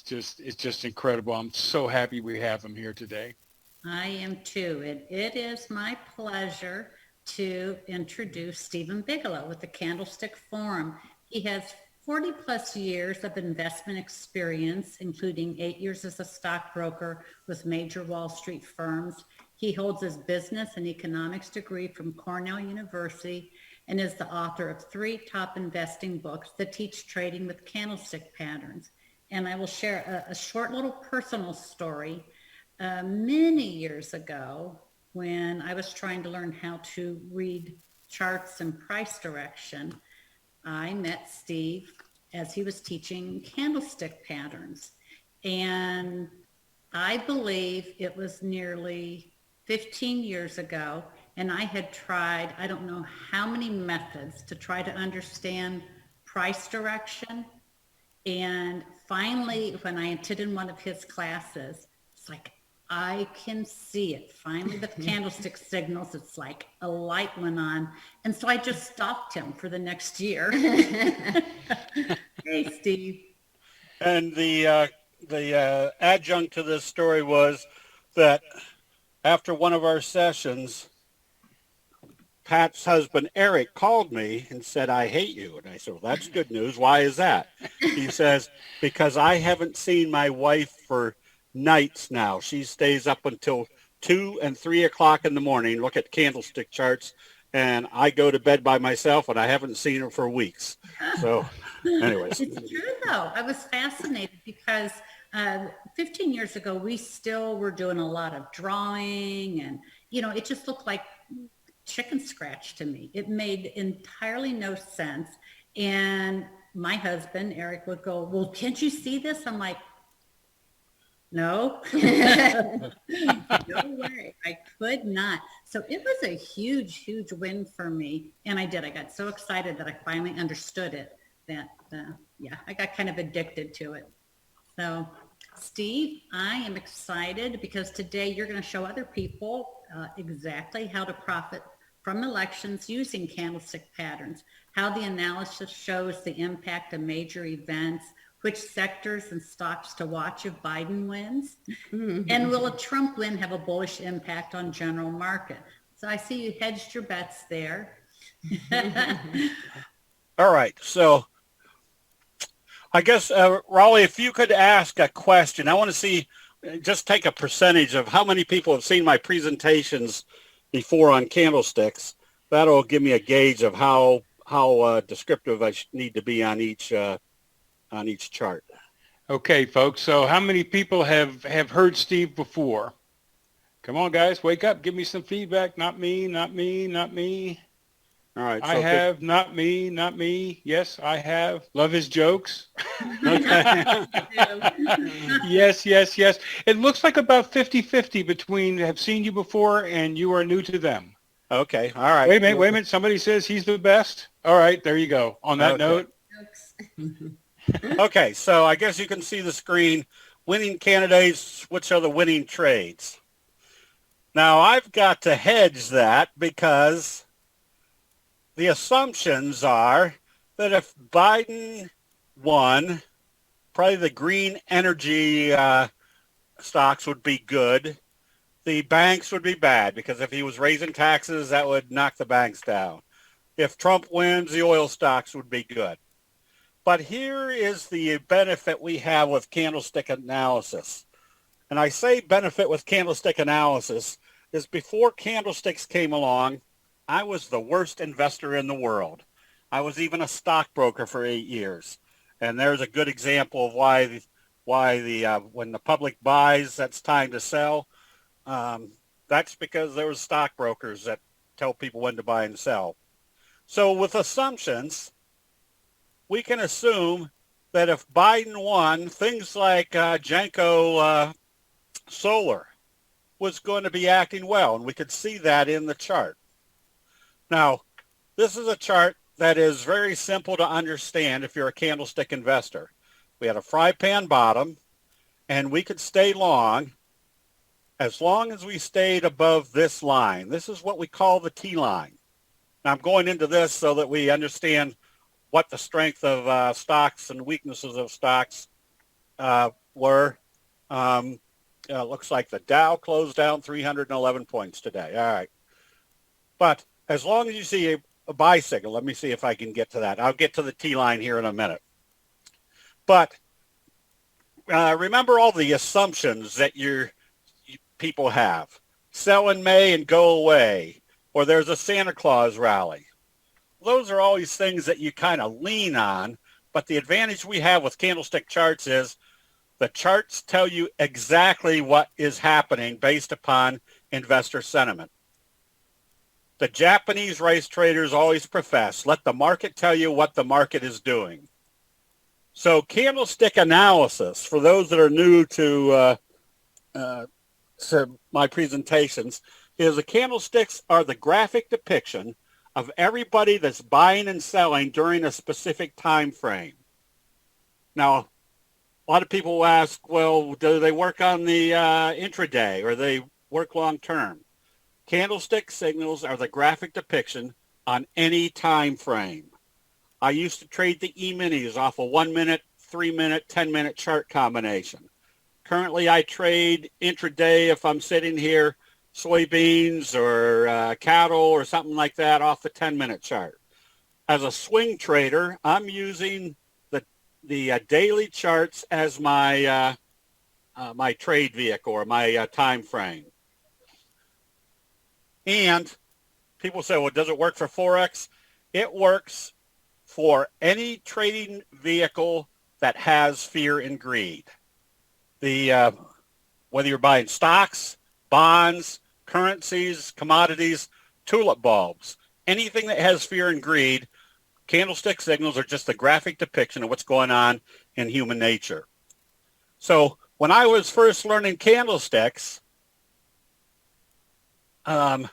It's just incredible. I'm so happy we have him here today. I am too. It is my pleasure to introduce Stephen Bigalow with the Candlestick Forum. He has 40 plus years of investment experience, including 8 years as a stockbroker with major Wall Street firms. He holds his business and economics degree from Cornell University and is the author of 3 top investing books that teach trading with candlestick patterns. And I will share a short little personal story. Many years ago, when I was trying to learn how to read charts and price direction, I met Steve as he was teaching candlestick patterns. And I believe it was nearly 15 years ago, and I had tried, I don't know how many methods to try to understand price direction. And finally, when I attended one of his classes, it's like, I can see it. Finally, the candlestick signals, it's like a light went on. And so I just stalked him for the next year. Hey, Steve. And the adjunct to this story was that after one of our sessions, Pat's husband, Eric, called me and said, I hate you. And I said, well, that's good news. Why is that? He says, because I haven't seen my wife for nights now. She stays up until 2 and 3 o'clock in the morning, look at candlestick charts, and I go to bed by myself, and I haven't seen her for weeks. So anyways. It's true, though. I was fascinated because 15 years ago, we still were doing a lot of drawing, and, it just looked like chicken scratch to me. It made entirely no sense. And my husband, Eric, would go, well, can't you see this? I'm like, no, no way. I could not. So it was a huge, huge win for me. And I did. I got so excited that I finally understood it that, I got kind of addicted to it. So Steve, I am excited because today you're going to show other people exactly how to profit from elections using candlestick patterns, how the analysis shows the impact of major events, which sectors and stocks to watch if Biden wins, and will a Trump win have a bullish impact on general market? So I see you hedged your bets there. All right. So I guess, Raleigh, if you could ask a question, I want to see, just take a percentage of how many people have seen my presentations before on candlesticks. That'll give me a gauge of how descriptive I need to be on each chart. Okay, folks. So how many people have heard Steve before? Come on, guys, wake up. Give me some feedback. Not me, not me, not me. All right. I have, not me, not me. Yes, I have. Love his jokes. Okay. Yes, yes, yes. It looks like about 50-50 between have seen you before and you are new to them. Okay. All right. Wait a minute. Somebody says he's the best. All right, there you go. On that note. Okay, so I guess you can see the screen. Winning candidates, which are the winning trades? Now, I've got to hedge that because the assumptions are that if Biden won, probably the green energy stocks would be good. The banks would be bad because if he was raising taxes, that would knock the banks down. If Trump wins, the oil stocks would be good. But here is the benefit we have with candlestick analysis. And I say benefit with candlestick analysis is before candlesticks came along, I was the worst investor in the world. I was even a stockbroker for 8 years. And there's a good example of why when the public buys, that's time to sell. That's because there was stockbrokers that tell people when to buy and sell. So with assumptions, we can assume that if Biden won, things like Genco Solar was going to be acting well, and we could see that in the chart. Now, this is a chart that is very simple to understand if you're a candlestick investor. We had a fry pan bottom, and we could stay long as long as we stayed above this line. This is what we call the T line. Now, I'm going into this so that we understand what the strength of stocks and weaknesses of stocks were, looks like the Dow closed down 311 points today. All right. But as long as you see a buy signal, let me see if I can get to that. I'll get to the T line here in a minute. But remember all the assumptions that you people have. Sell in May and go away, or there's a Santa Claus rally. Those are always things that you kind of lean on, but the advantage we have with candlestick charts is the charts tell you exactly what is happening based upon investor sentiment. The Japanese race traders always profess, let the market tell you what the market is doing. So candlestick analysis, for those that are new to my presentations, is the candlesticks are the graphic depiction of everybody that's buying and selling during a specific time frame. Now, a lot of people ask, well, do they work on the intraday or they work long term? Candlestick signals are the graphic depiction on any time frame. I used to trade the E-minis off a 1 minute, 3 minute, 10 minute chart combination. Currently, I trade intraday if I'm sitting here, soybeans or cattle or something like that off the 10-minute chart. As a swing trader, I'm using the daily charts as my my trade vehicle or my time frame. And people say, well, does it work for Forex? It works for any trading vehicle that has fear and greed. Whether you're buying stocks, bonds, currencies, commodities, tulip bulbs, anything that has fear and greed, candlestick signals are just a graphic depiction of what's going on in human nature. So when I was first learning candlesticks, the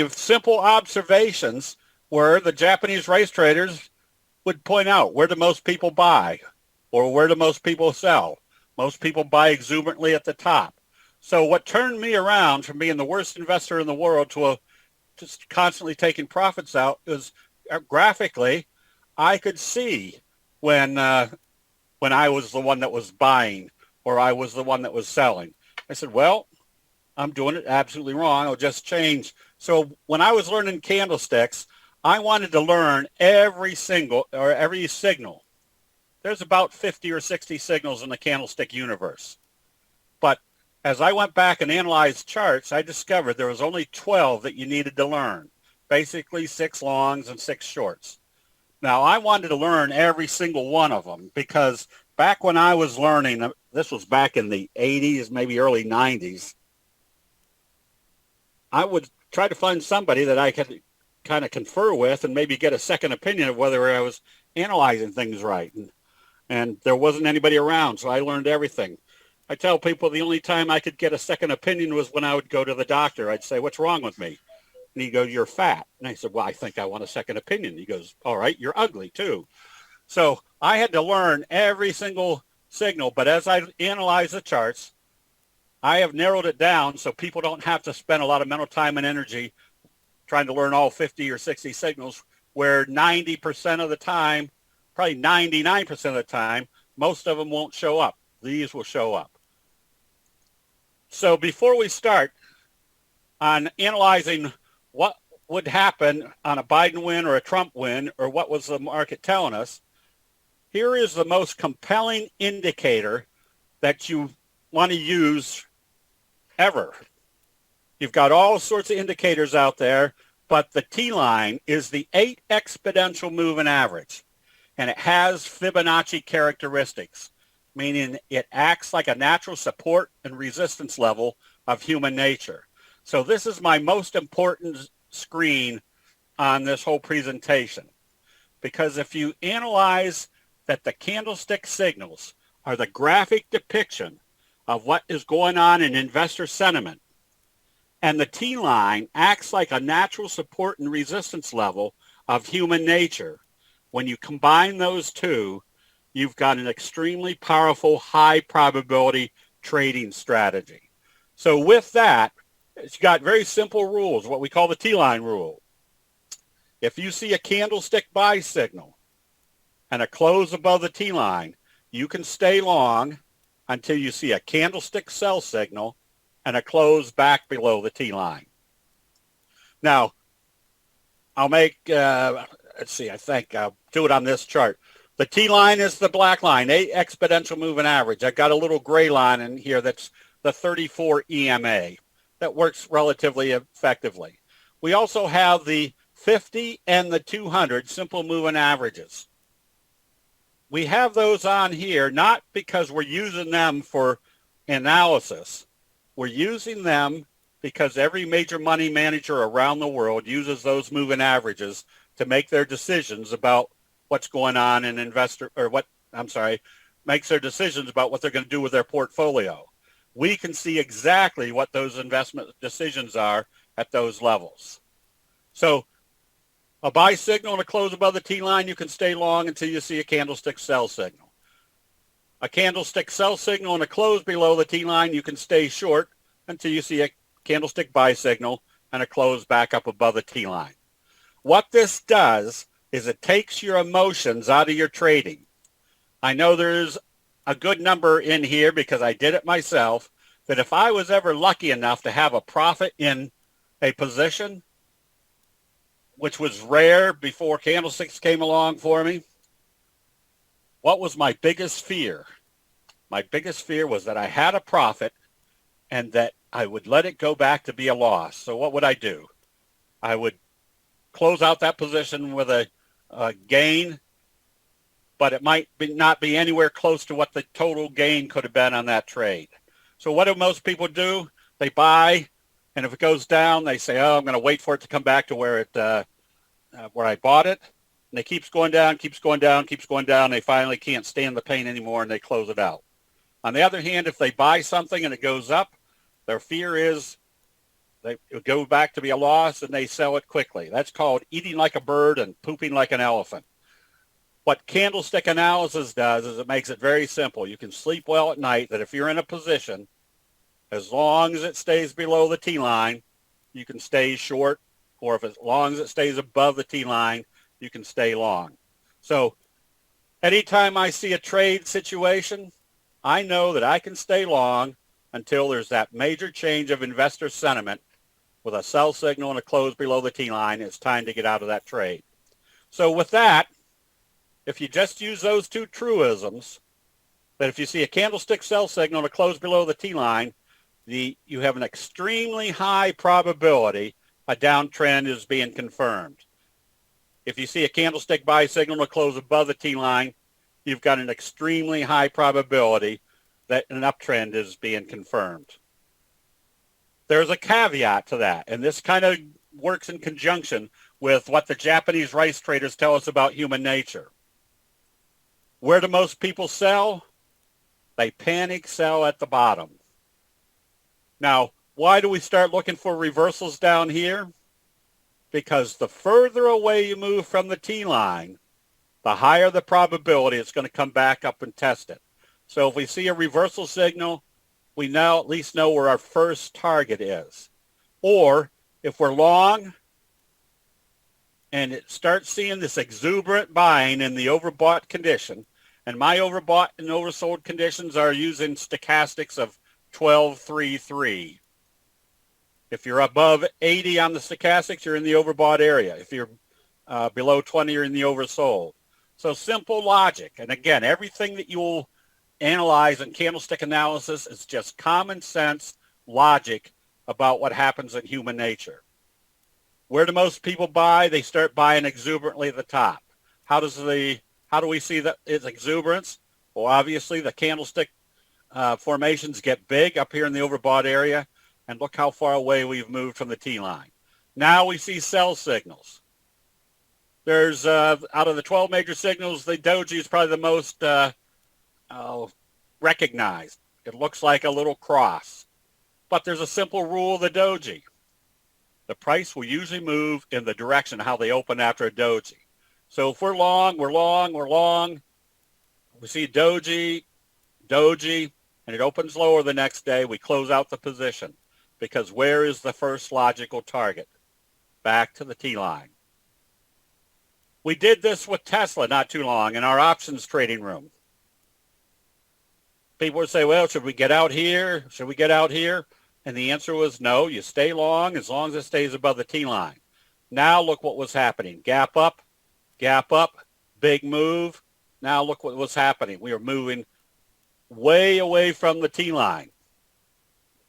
simple observations were the Japanese race traders would point out where do most people buy or where do most people sell. Most people buy exuberantly at the top. So what turned me around from being the worst investor in the world to just constantly taking profits out is graphically, I could see when I was the one that was buying or I was the one that was selling. I said, well, I'm doing it absolutely wrong. I'll just change. So when I was learning candlesticks, I wanted to learn every signal. There's about 50 or 60 signals in the candlestick universe. But as I went back and analyzed charts, I discovered there was only 12 that you needed to learn. Basically 6 longs and 6 shorts. Now, I wanted to learn every single one of them because back when I was learning, this was back in the 80s, maybe early 90s, I would try to find somebody that I could kind of confer with and maybe get a second opinion of whether I was analyzing things right. And there wasn't anybody around, so I learned everything. I tell people the only time I could get a second opinion was when I would go to the doctor. I'd say, what's wrong with me? And he'd go, you're fat. And I said, well, I think I want a second opinion. He goes, all right, you're ugly too. So I had to learn every single signal. But as I analyze the charts, I have narrowed it down so people don't have to spend a lot of mental time and energy trying to learn all 50 or 60 signals, where 90% of the time, probably 99% of the time, most of them won't show up. These will show up. So before we start on analyzing what would happen on a Biden win or a Trump win, or what was the market telling us, here is the most compelling indicator that you want to use ever. You've got all sorts of indicators out there, but the T line is the 8 exponential moving average, and it has Fibonacci characteristics, meaning it acts like a natural support and resistance level of human nature. So this is my most important screen on this whole presentation, because if you analyze that the candlestick signals are the graphic depiction of what is going on in investor sentiment, and the T line acts like a natural support and resistance level of human nature, when you combine those two, you've got an extremely powerful, high probability trading strategy. So with that, it's got very simple rules, what we call the T-line rule. If you see a candlestick buy signal and a close above the T-line, you can stay long until you see a candlestick sell signal and a close back below the T line. Now, I'll make, let's see, I think I'll do it on this chart. The T line is the black line, a exponential moving average. I've got a little gray line in here that's the 34 EMA. That works relatively effectively. We also have the 50 and the 200 simple moving averages. We have those on here not because we're using them for analysis. We're using them because every major money manager around the world uses those moving averages to make their decisions about what's going on in makes their decisions about what they're going to do with their portfolio. We can see exactly what those investment decisions are at those levels. So a buy signal and a close above the T line, you can stay long until you see a candlestick sell signal. A candlestick sell signal and a close below the T line, you can stay short until you see a candlestick buy signal and a close back up above the T line. What this does is it takes your emotions out of your trading. I know there's a good number in here because I did it myself, that if I was ever lucky enough to have a profit in a position, which was rare before candlesticks came along for me, what was my biggest fear? My biggest fear was that I had a profit and that I would let it go back to be a loss. So what would I do? I would close out that position with a gain, but it might not be anywhere close to what the total gain could have been on that trade. So what do most people do? They buy, and if it goes down, they say, oh, I'm going to wait for it to come back to where I bought it. And it keeps going down, keeps going down, keeps going down. They finally can't stand the pain anymore, and they close it out. On the other hand, if they buy something and it goes up, their fear is it will go back to be a loss, and they sell it quickly. That's called eating like a bird and pooping like an elephant. What candlestick analysis does is it makes it very simple. You can sleep well at night that if you're in a position, as long as it stays below the T line, you can stay short, or if as long as it stays above the T line, you can stay long. So anytime I see a trade situation, I know that I can stay long until there's that major change of investor sentiment with a sell signal and a close below the T line. It's time to get out of that trade. So with that, if you just use those two truisms, that if you see a candlestick sell signal and a close below the T line, you have an extremely high probability a downtrend is being confirmed. If you see a candlestick buy signal and a close above the T line, you've got an extremely high probability that an uptrend is being confirmed. There's a caveat to that, and this kind of works in conjunction with what the Japanese rice traders tell us about human nature. Where do most people sell? They panic sell at the bottom. Now, why do we start looking for reversals down here? Because the further away you move from the T line, the higher the probability it's going to come back up and test it. So if we see a reversal signal, we now at least know where our first target is. Or if we're long and it starts seeing this exuberant buying in the overbought condition, and my overbought and oversold conditions are using stochastics of 12.33. If you're above 80 on the stochastics, you're in the overbought area. If you're below 20, you're in the oversold. So simple logic. And again, everything that you'll analyze in candlestick analysis is just common sense logic about what happens in human nature. Where do most people buy? They start buying exuberantly at the top. How do we see that it's exuberance? Well, obviously the candlestick formations get big up here in the overbought area, and look how far away we've moved from the T line. Now we see sell signals. There's, out of the 12 major signals, the doji is probably the most recognized. It looks like a little cross. But there's a simple rule of the doji. The price will usually move in the direction of how they open after a doji. So if we're long, we're long, we're long. We see doji, and it opens lower the next day. We close out the position because where is the first logical target? Back to the T line. We did this with Tesla not too long in our options trading room. people would say, well, should we get out here? Should we get out here? And the answer was no, you stay long as it stays above the T line. Now look what was happening. Gap up, big move. Now look what was happening. We were moving way away from the T line,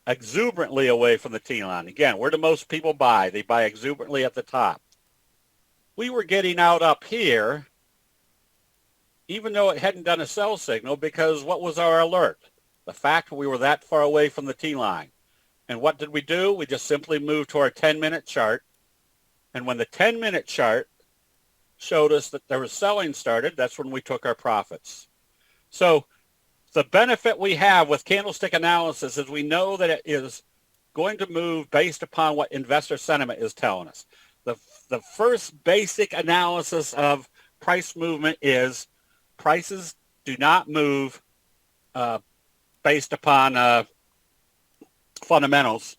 exuberantly away from the T line. Again, where do most people buy? They buy exuberantly at the top. We were getting out up here, even though it hadn't done a sell signal, because what was our alert? The fact we were that far away from the T line. And what did we do? We just simply moved to our 10-minute chart. And when the 10-minute chart showed us that there was selling started, that's when we took our profits. So the benefit we have with candlestick analysis is we know that it is going to move based upon what investor sentiment is telling us. The first basic analysis of price movement is prices do not move based upon fundamentals.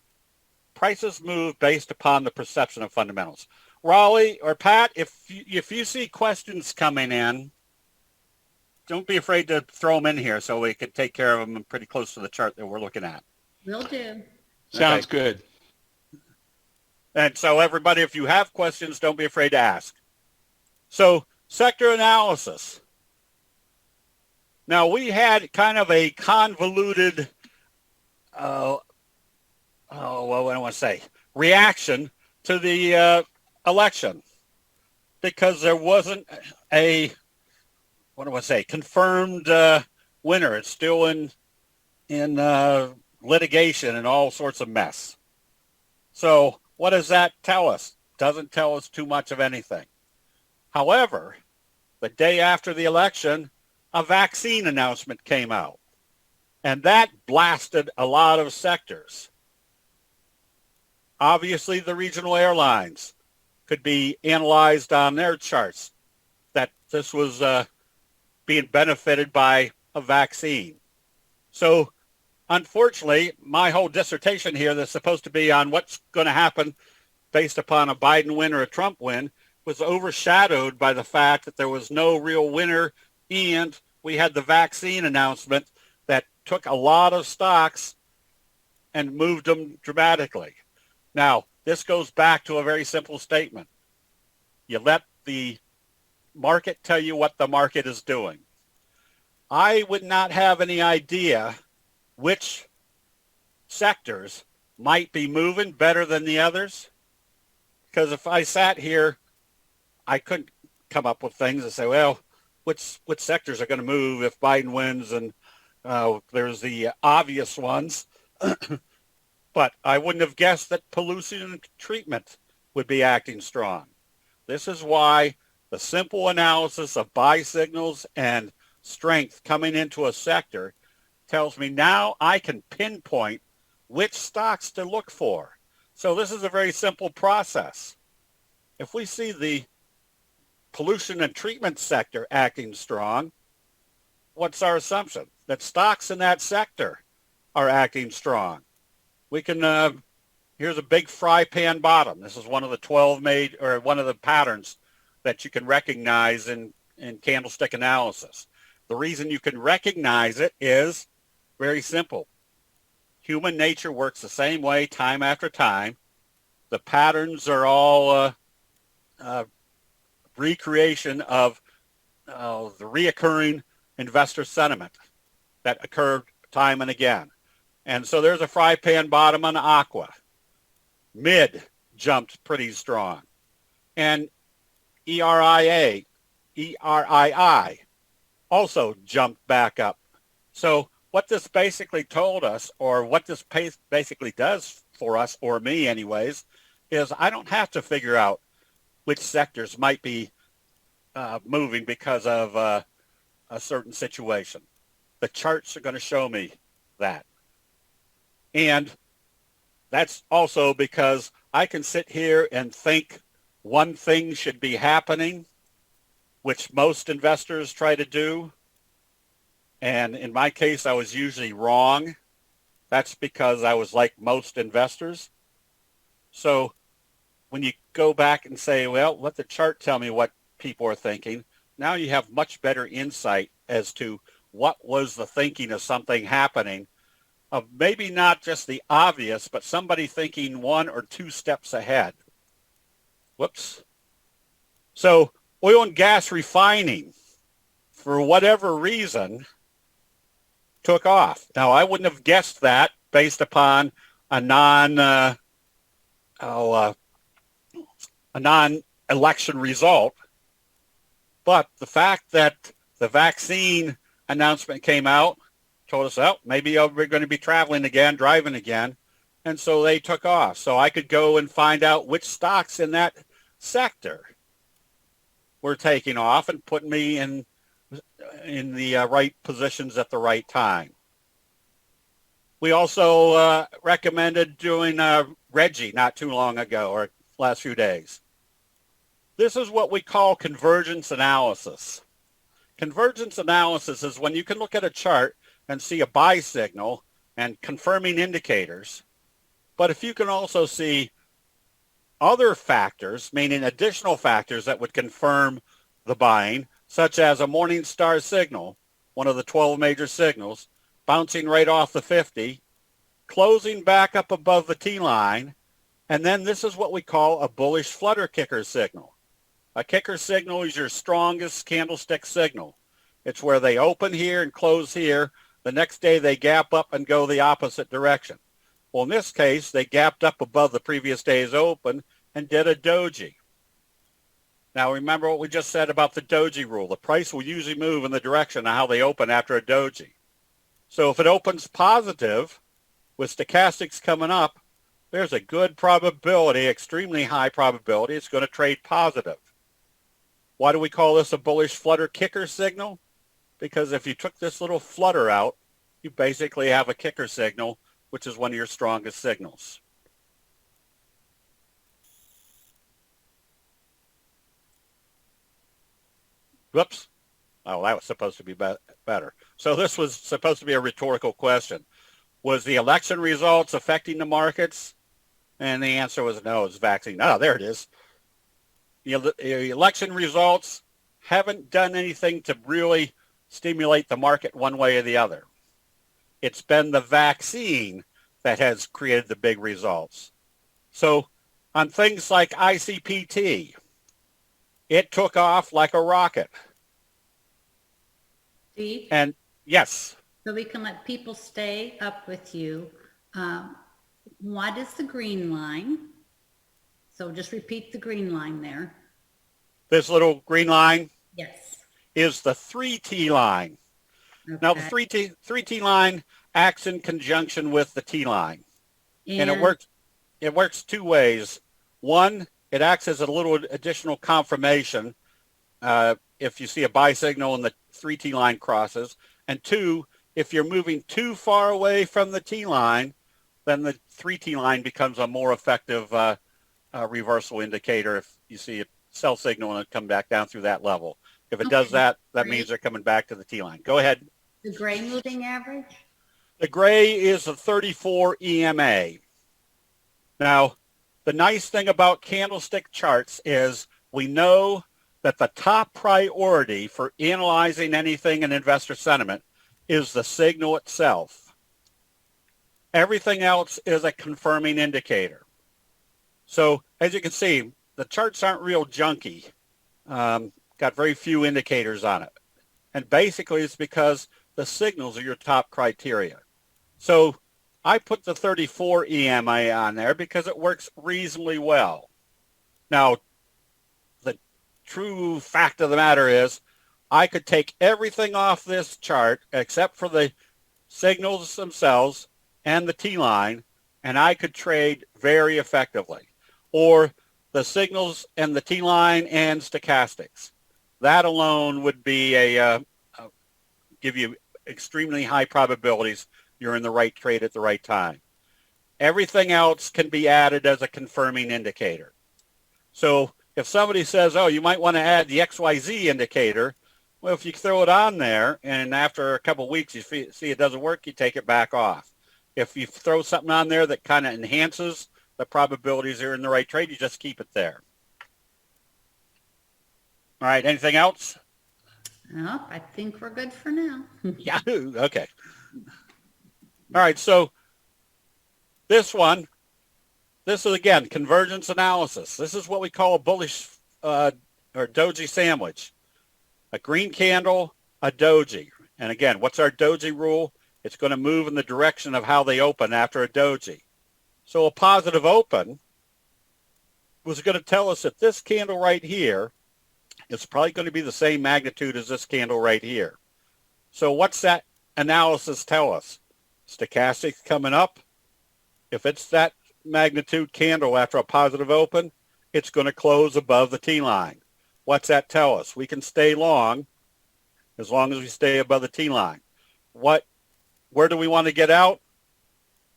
Prices move based upon the perception of fundamentals. Raleigh or Pat, if you see questions coming in, don't be afraid to throw them in here so we can take care of them pretty close to the chart that we're looking at. Will do. Sounds good. And so everybody, if you have questions, don't be afraid to ask. So sector analysis. Now we had kind of a convoluted, what do I want to say, reaction to the election because there wasn't a, what do I say, confirmed winner. It's still in litigation and all sorts of mess. So what does that tell us? Doesn't tell us too much of anything. However, the day after the election, a vaccine announcement came out, and that blasted a lot of sectors. Obviously, the regional airlines could be analyzed on their charts that this was being benefited by a vaccine. So unfortunately, my whole dissertation here that's supposed to be on what's going to happen based upon a Biden win or a Trump win was overshadowed by the fact that there was no real winner, and we had the vaccine announcement that took a lot of stocks and moved them dramatically. Now, this goes back to a very simple statement. You let the market tell you what the market is doing. I would not have any idea which sectors might be moving better than the others. Because if I sat here, I couldn't come up with things and say, well, which sectors are going to move if Biden wins? And there's the obvious ones. But I wouldn't have guessed that pollution and treatment would be acting strong. This is why the simple analysis of buy signals and strength coming into a sector tells me now I can pinpoint which stocks to look for. So this is a very simple process. If we see the pollution and treatment sector acting strong, what's our assumption? That stocks in that sector are acting strong. We can, here's a big fry pan bottom. This is one of the 12 one of the patterns that you can recognize in candlestick analysis. The reason you can recognize it is very simple. Human nature works the same way time after time. The patterns are all recreation of the reoccurring investor sentiment that occurred time and again. And so there's a fry pan bottom on Aqua. Mid jumped pretty strong. And ERII also jumped back up. So what this basically told us, or what this basically does for us, or me anyways, is I don't have to figure out which sectors might be moving because of a certain situation. The charts are going to show me that. And that's also because I can sit here and think one thing should be happening, which most investors try to do. And in my case, I was usually wrong. That's because I was like most investors. So when you go back and say, well, let the chart tell me what people are thinking, now you have much better insight as to what was the thinking of something happening, of maybe not just the obvious, but somebody thinking 1 or 2 steps ahead. Whoops. So oil and gas refining, for whatever reason, took off. Now, I wouldn't have guessed that based upon a non-election result. But the fact that the vaccine announcement came out told us, oh, maybe we're going to be traveling again, driving again. And so they took off. So I could go and find out which stocks in that sector were taking off and putting me in the right positions at the right time. We also recommended doing Reggie not too long ago, or last few days. This is what we call convergence analysis. Convergence analysis is when you can look at a chart and see a buy signal and confirming indicators. But if you can also see other factors, meaning additional factors that would confirm the buying, such as a morning star signal, one of the 12 major signals, bouncing right off the 50, closing back up above the T-line, and then this is what we call a bullish flutter kicker signal. A kicker signal is your strongest candlestick signal. It's where they open here and close here. The next day they gap up and go the opposite direction. Well, in this case, they gapped up above the previous day's open and did a doji. Now, remember what we just said about the doji rule. The price will usually move in the direction of how they open after a doji. So if it opens positive with stochastics coming up, there's a good probability, extremely high probability, it's going to trade positive. Why do we call this a bullish flutter kicker signal? Because if you took this little flutter out, you basically have a kicker signal, which is one of your strongest signals. Whoops. Oh, that was supposed to be better. So this was supposed to be a rhetorical question. Was the election results affecting the markets? And the answer was no, it's vaccine. Oh, there it is. The election results haven't done anything to really stimulate the market one way or the other. It's been the vaccine that has created the big results. So on things like ICPT, it took off like a rocket. Steve? And yes. So we can let people stay up with you. What is the green line? So just repeat the green line there. This little green line? Yes. Is the 3T line. Okay. Now the 3T line acts in conjunction with the T line. And it works 2 ways. One, it acts as a little additional confirmation if you see a buy signal and the 3T line crosses. And 2, if you're moving too far away from the T line, then the 3T line becomes a more effective reversal indicator if you see a sell signal and it come back down through that level. If it does that, that means they're coming back to the T line. Go ahead. The gray moving average? The gray is a 34 EMA. Now, the nice thing about candlestick charts is we know that the top priority for analyzing anything in investor sentiment is the signal itself. Everything else is a confirming indicator. So as you can see, the charts aren't real junky. Got very few indicators on it. And basically it's because the signals are your top criteria. So I put the 34 EMA on there because it works reasonably well. Now, the true fact of the matter is I could take everything off this chart except for the signals themselves and the T line, and I could trade very effectively. Or the signals and the T line and stochastics. That alone would be give you extremely high probabilities you're in the right trade at the right time. Everything else can be added as a confirming indicator. So if somebody says, oh, you might want to add the XYZ indicator, well, if you throw it on there and after a couple of weeks you see it doesn't work, you take it back off. If you throw something on there that kind of enhances the probabilities you're in the right trade, you just keep it there. All right, anything else? Oh, I think we're good for now. Yahoo. Okay. All right. So this is again, convergence analysis. This is what we call a bullish or doji sandwich. A green candle, a doji. And again, what's our doji rule? It's going to move in the direction of how they open after a doji. So a positive open was going to tell us that this candle right here is probably going to be the same magnitude as this candle right here. So what's that analysis tell us? Stochastic's coming up. If it's that magnitude candle after a positive open, it's going to close above the T-line. What's that tell us? We can stay long as we stay above the T-line. Where do we want to get out?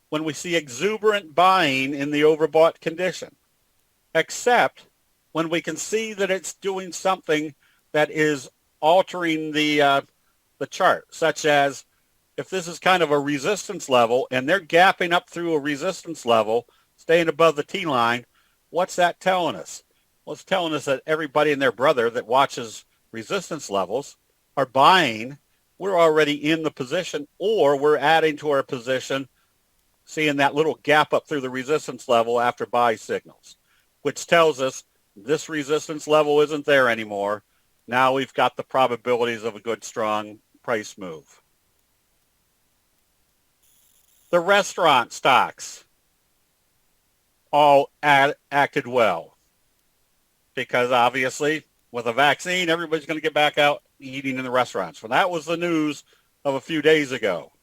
When we see exuberant buying in the overbought condition, except when we can see that it's doing something that is altering the chart, such as if this is kind of a resistance level and they're gapping up through a resistance level, staying above the T-line, what's that telling us? Well, it's telling us that everybody and their brother that watches resistance levels are buying. We're already in the position, or we're adding to our position, seeing that little gap up through the resistance level after buy signals, which tells us this resistance level isn't there anymore. Now we've got the probabilities of a good, strong price move. The restaurant stocks all acted well because obviously with a vaccine, everybody's going to get back out eating in the restaurants. Well, that was the news of a few days ago.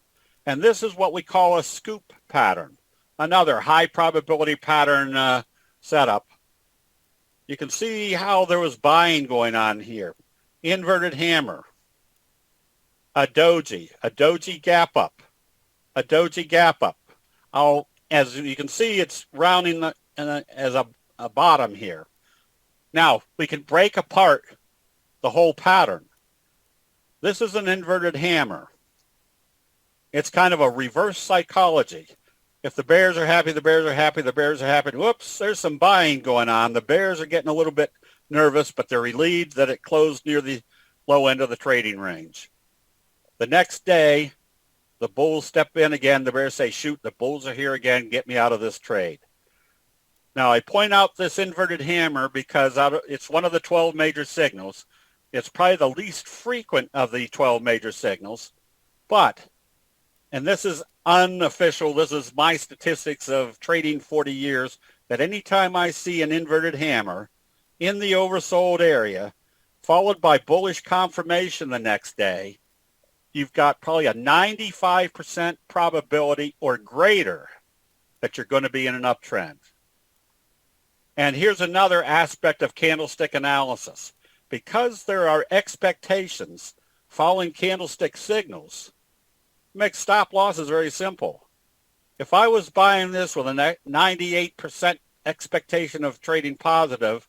And this is what we call a scoop pattern, another high probability pattern setup. You can see how there was buying going on here. Inverted hammer, a doji gap up, a doji gap up. As you can see, it's rounding as a bottom here. Now, we can break apart the whole pattern. This is an inverted hammer. It's kind of a reverse psychology. If the bears are happy, the bears are happy, the bears are happy. Whoops, there's some buying going on. The bears are getting a little bit nervous, but they're relieved that it closed near the low end of the trading range. The next day, the bulls step in again. The bears say, shoot, the bulls are here again. Get me out of this trade. Now, I point out this inverted hammer because it's one of the 12 major signals. It's probably the least frequent of the 12 major signals. But, and this is unofficial, this is my statistics of trading 40 years, that anytime I see an inverted hammer in the oversold area, followed by bullish confirmation the next day, you've got probably a 95% probability or greater that you're going to be in an uptrend. And here's another aspect of candlestick analysis. Because there are expectations following candlestick signals, makes stop losses very simple. If I was buying this with a 98% expectation of trading positive,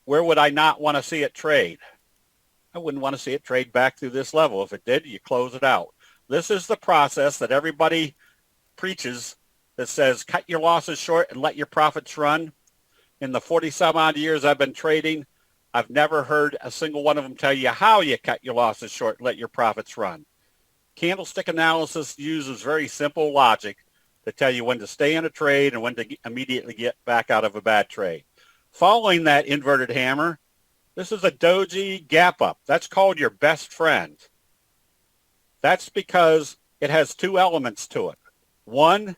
where would I not want to see it trade? I wouldn't want to see it trade back through this level. If it did, you close it out. This is the process that everybody preaches that says cut your losses short and let your profits run. In the 40 some odd years I've been trading, I've never heard a single one of them tell you how you cut your losses short and let your profits run. Candlestick analysis uses very simple logic to tell you when to stay in a trade and when to immediately get back out of a bad trade. Following that inverted hammer, this is a doji gap up. That's called your best friend. That's because it has two elements to it. One,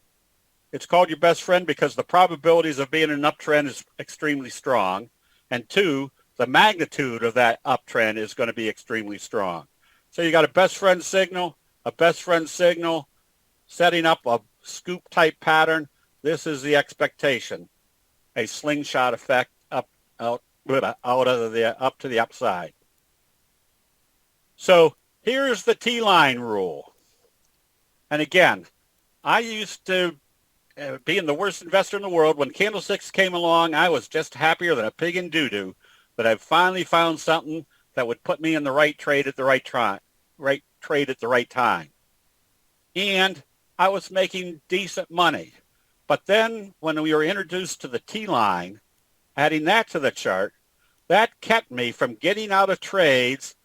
it's called your best friend because the probabilities of being in an uptrend is extremely strong. And two, the magnitude of that uptrend is going to be extremely strong. So you got a best friend signal, setting up a scoop type pattern. This is the expectation, a slingshot effect up to the upside. So here's the T-line rule. And again, I used to being the worst investor in the world, when candlesticks came along, I was just happier than a pig in doo-doo. But I've finally found something that would put me in the right trade at the right time. And I was making decent money. But then when we were introduced to the T-line, adding that to the chart, that kept me from getting out of trades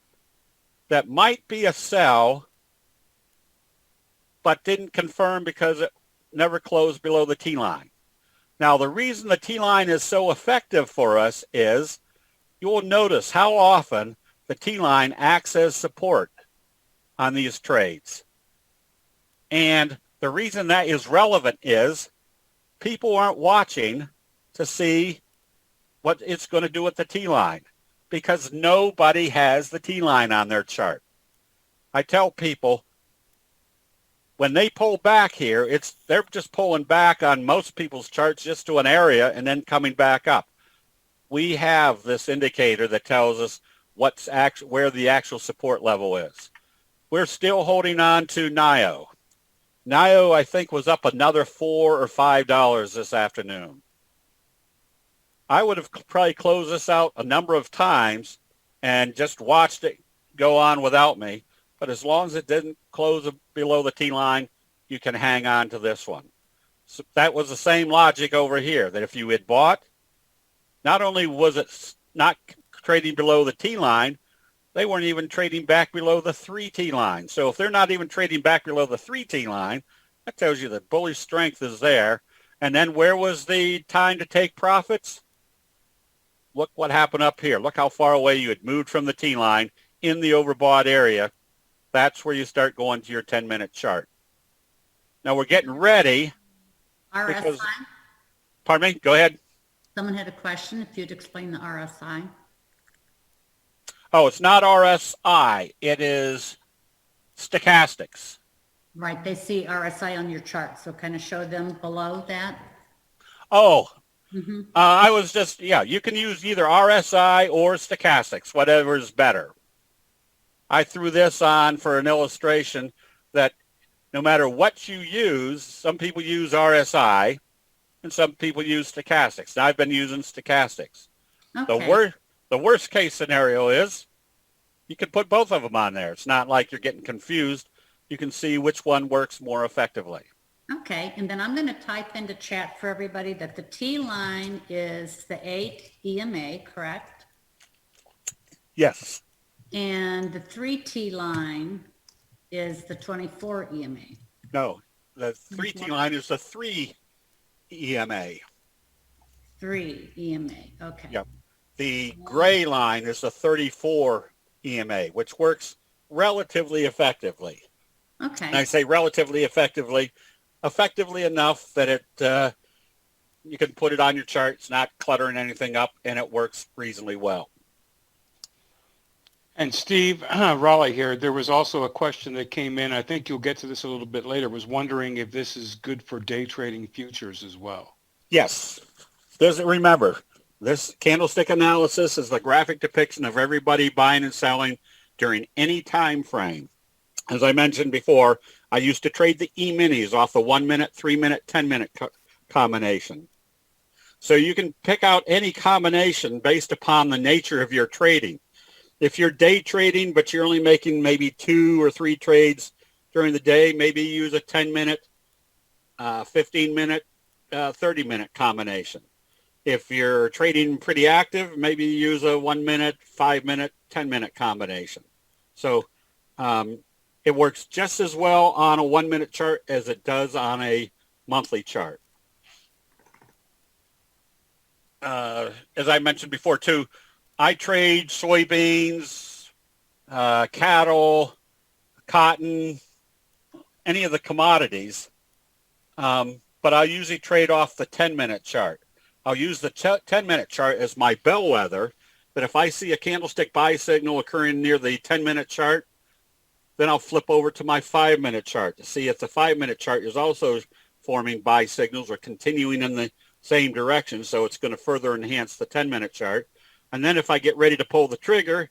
that might be a sell, but didn't confirm because it never closed below the T-line. Now, the reason the T-line is so effective for us is you will notice how often the T-line acts as support on these trades. And the reason that is relevant is people aren't watching to see what it's going to do with the T-line because nobody has the T-line on their chart. I tell people when they pull back here, they're just pulling back on most people's charts just to an area and then coming back up. We have this indicator that tells us where the actual support level is. We're still holding on to NIO. NIO, I think, was up another $4 or $5 this afternoon. I would have probably closed this out a number of times and just watched it go on without me. But as long as it didn't close below the T-line, you can hang on to this one. So that was the same logic over here, that if you had bought, not only was it not trading below the T-line, they weren't even trading back below the 3T line. So if they're not even trading back below the 3T line, that tells you that bullish strength is there. And then where was the time to take profits? Look what happened up here. Look how far away you had moved from the T-line in the overbought area. That's where you start going to your 10-minute chart. Now we're getting ready. RSI? Pardon me? Go ahead. Someone had a question, if you'd explain the RSI. Oh, it's not RSI. It is stochastics. Right, they see RSI on your chart, so kind of show them below that. Oh, I was just, you can use either RSI or stochastics, whatever is better. I threw this on for an illustration that no matter what you use, some people use RSI and some people use stochastics. Now, I've been using stochastics. Okay. The worst case scenario is you can put both of them on there. It's not like you're getting confused. You can see which one works more effectively. Okay, and then I'm going to type into chat for everybody that the T line is the 8 EMA, correct? Yes. And the 3T line is the 24 EMA. No, the 3T line is the 3 EMA. 3 EMA, okay. Yep. The gray line is the 34 EMA, which works relatively effectively. Okay. And I say relatively effectively enough that it you can put it on your chart. It's not cluttering anything up, and it works reasonably well. And Steve, Raleigh here, there was also a question that came in. I think you'll get to this a little bit later. Was wondering if this is good for day trading futures as well. Yes. Remember, this candlestick analysis is the graphic depiction of everybody buying and selling during any time frame. As I mentioned before, I used to trade the E-minis off the 1 minute, 3 minute, 10-minute combination. So you can pick out any combination based upon the nature of your trading. If you're day trading, but you're only making maybe 2 or 3 trades during the day, maybe use a 10-minute, 15-minute, 30-minute combination. If you're trading pretty active, maybe use a 1 minute, 5 minute, 10-minute combination. So it works just as well on a 1 minute chart as it does on a monthly chart. As I mentioned before too, I trade soybeans, cattle, cotton, any of the commodities, but I'll usually trade off the 10-minute chart. I'll use the 10-minute chart as my bellwether, but if I see a candlestick buy signal occurring near the 10-minute chart, then I'll flip over to my 5-minute chart to see if the 5-minute chart is also forming buy signals or continuing in the same direction, so it's going to further enhance the 10-minute chart. And then if I get ready to pull the trigger,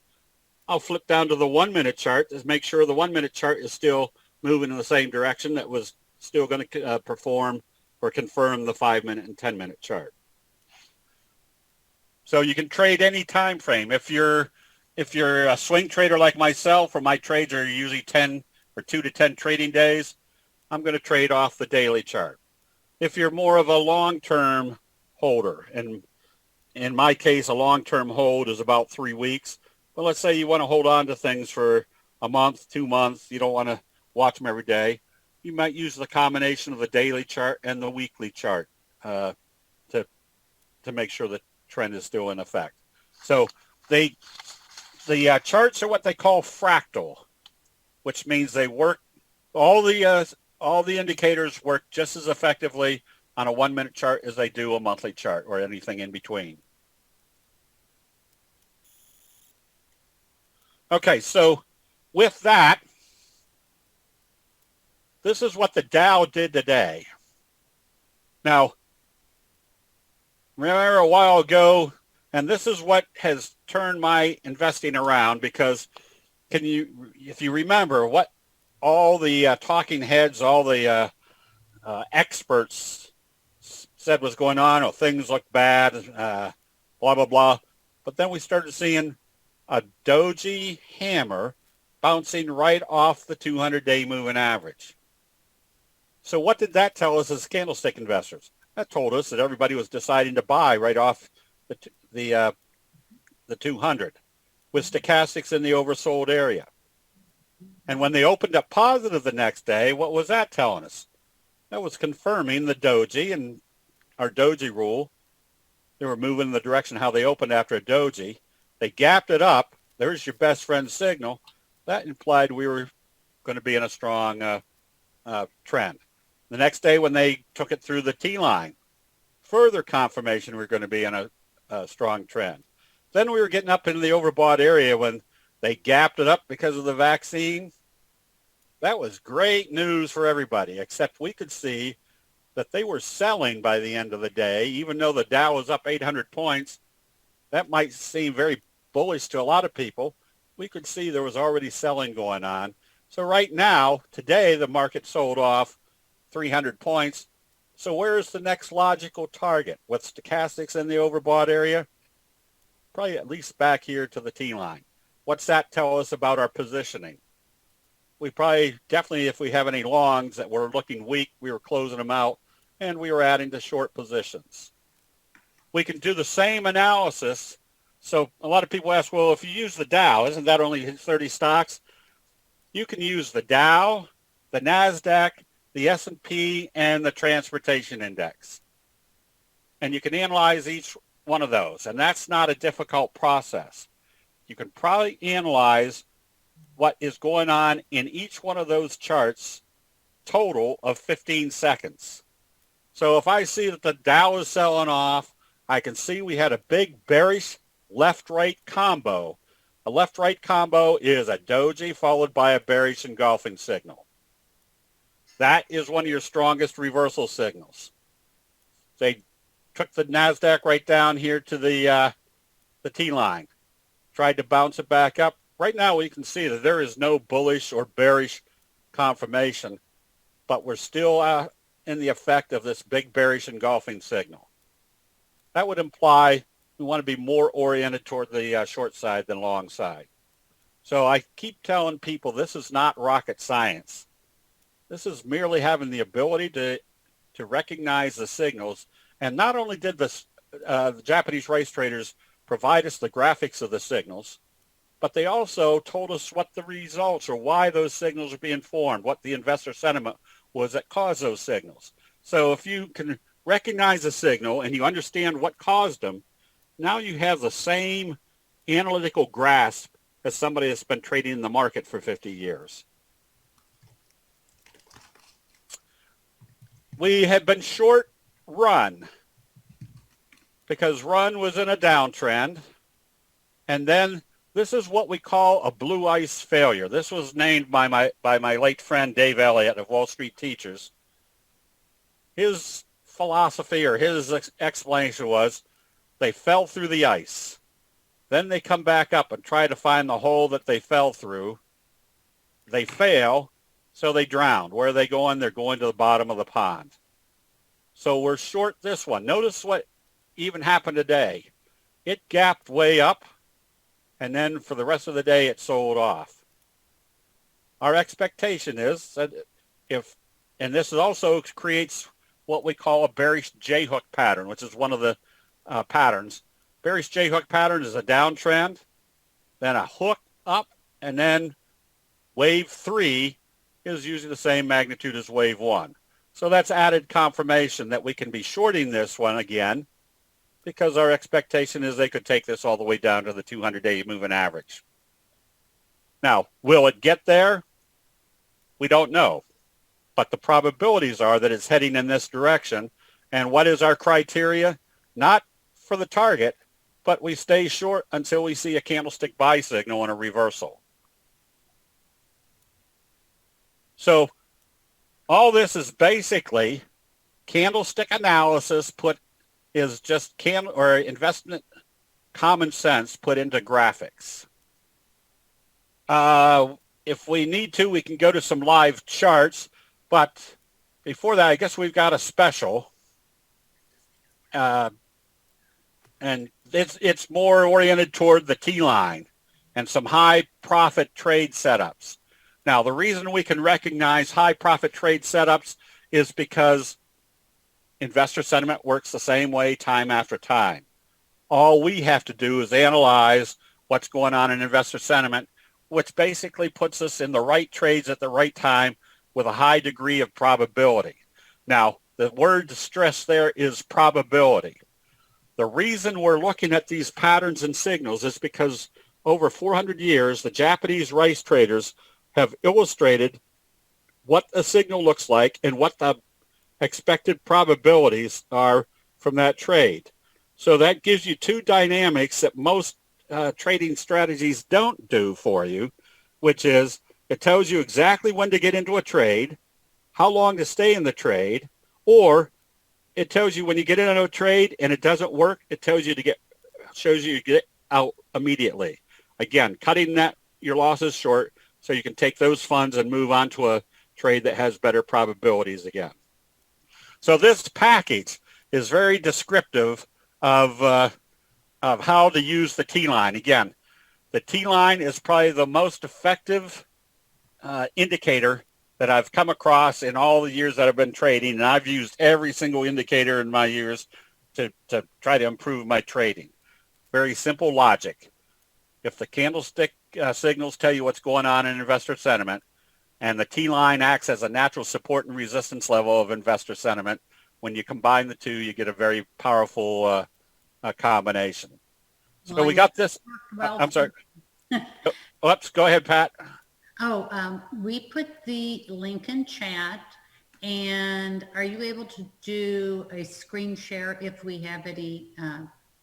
I'll flip down to the 1-minute chart to make sure the 1-minute chart is still moving in the same direction that was still going to perform or confirm the 5-minute and 10-minute chart. So you can trade any time frame. If you're a swing trader like myself, or my trades are usually 10 or 2 to 10 trading days, I'm going to trade off the daily chart. If you're more of a long-term holder, and in my case, a long-term hold is about 3 weeks. But let's say you want to hold on to things for a month, 2 months. You don't want to watch them every day. You might use the combination of the daily chart and the weekly chart to make sure the trend is still in effect. So the charts are what they call fractal, which means they work, all the indicators work just as effectively on a 1 minute chart as they do a monthly chart or anything in between. Okay, so with that, this is what the Dow did today. Now, remember a while ago, and this is what has turned my investing around, because if you remember what all the talking heads, all the experts said was going on, oh, things look bad, blah, blah, blah. But then we started seeing a doji hammer bouncing right off the 200-day moving average. So what did that tell us as candlestick investors? That told us that everybody was deciding to buy right off the 200 with stochastics in the oversold area. And when they opened up positive the next day, what was that telling us? That was confirming the doji and our doji rule. They were moving in the direction how they opened after a doji. They gapped it up. There's your best friend signal. That implied we were going to be in a strong trend. The next day when they took it through the T-line, further confirmation we're going to be in a strong trend. Then we were getting up into the overbought area when they gapped it up because of the vaccine. That was great news for everybody, except we could see that they were selling by the end of the day. Even though the Dow was up 800 points, that might seem very bullish to a lot of people. We could see there was already selling going on. So right now, today, the market sold off 300 points. So where's the next logical target? With stochastics in the overbought area? Probably at least back here to the T-line. What's that tell us about our positioning? We probably, definitely if we have any longs that were looking weak, we were closing them out and we were adding to short positions. We can do the same analysis. So a lot of people ask, well, if you use the Dow, isn't that only 30 stocks? You can use the Dow, the NASDAQ, the S&P, and the transportation index. And you can analyze each one of those. And that's not a difficult process. You can probably analyze what is going on in each one of those charts total of 15 seconds. So if I see that the Dow is selling off, I can see we had a big bearish left-right combo. A left-right combo is a doji followed by a bearish engulfing signal. That is one of your strongest reversal signals. They took the NASDAQ right down here to the T-line, tried to bounce it back up. Right now we can see that there is no bullish or bearish confirmation, but we're still in the effect of this big bearish engulfing signal. That would imply we want to be more oriented toward the short side than long side. So I keep telling people this is not rocket science. This is merely having the ability to recognize the signals. And not only did the Japanese race traders provide us the graphics of the signals, but they also told us what the results or why those signals are being formed, what the investor sentiment was that caused those signals. So if you can recognize a signal and you understand what caused them, now you have the same analytical grasp as somebody that's been trading in the market for 50 years. We had been short run because run was in a downtrend. And then this is what we call a blue ice failure. This was named by my late friend Dave Elliott of Wall Street Teachers. His philosophy or his explanation was they fell through the ice. Then they come back up and try to find the hole that they fell through. They fail, so they drown. Where are they going? They're going to the bottom of the pond. So we're short this one. Notice what even happened today. It gapped way up, and then for the rest of the day it sold off. Our expectation is that and this also creates what we call a bearish J-hook pattern, which is one of the patterns. Bearish J-hook pattern is a downtrend, then a hook up, and then wave 3 is usually the same magnitude as wave 1. So that's added confirmation that we can be shorting this one again, because our expectation is they could take this all the way down to the 200-day moving average. Now, will it get there? We don't know, but the probabilities are that it's heading in this direction. And what is our criteria? Not for the target, but we stay short until we see a candlestick buy signal and a reversal. So all this is basically candlestick analysis is just investment common sense put into graphics. If we need to, we can go to some live charts, but before that, I guess we've got a special. And it's more oriented toward the T-line and some high profit trade setups. Now, the reason we can recognize high profit trade setups is because investor sentiment works the same way time after time. All we have to do is analyze what's going on in investor sentiment, which basically puts us in the right trades at the right time with a high degree of probability. Now, the word to stress there is probability. The reason we're looking at these patterns and signals is because over 400 years, the Japanese rice traders have illustrated what a signal looks like and what the expected probabilities are from that trade. So that gives you two dynamics that most trading strategies don't do for you, which is it tells you exactly when to get into a trade, how long to stay in the trade, or it tells you when you get into a trade and it doesn't work, it tells you shows you to get out immediately. Again, cutting your losses short so you can take those funds and move on to a trade that has better probabilities again. So this package is very descriptive of how to use the T-line. Again, the T-line is probably the most effective indicator that I've come across in all the years that I've been trading, and I've used every single indicator in my years to try to improve my trading. Very simple logic. If the candlestick signals tell you what's going on in investor sentiment, and the T-line acts as a natural support and resistance level of investor sentiment, when you combine the two, you get a very powerful combination. So Well, we got this. well, I'm sorry. Oops, go ahead, Pat. We put the link in chat, and are you able to do a screen share if we have any